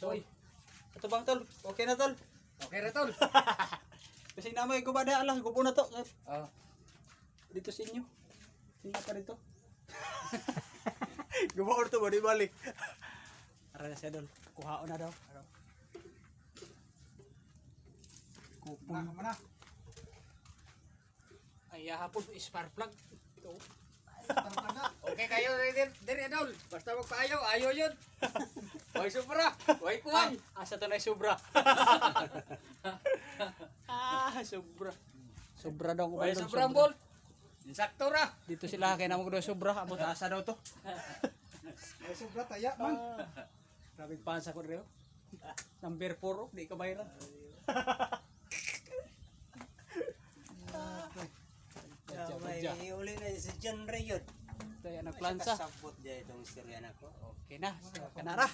So, ito bang tol? Okay na tol? Okay ra tol. Kasi naman ko ba na lang, gupo na to. Oh. Dito sa inyo. Tingnan pa dito. Gupo to, bali balik. Tara na siya dol. Kuhaon na daw. Kupon. Mana? Ay, hapon spark plug. Ito. Okay kayo diri dol. Basta magpaayo, ayo yun. Hoy sobra, hoy kuwang. Asa to na sobra. Sobra. Sobra daw ko Hoy sobrang bol. Insakto ra. Dito sila kay namo daw sobra, abot asa daw to. Hoy sobra taya man. Grabe pansa ko reo. Number 4, di ka bayran. May uli na si John Ray yun. Tayo nagplansa. Kasabot dyan itong istorya na ko. Okay na, kanara.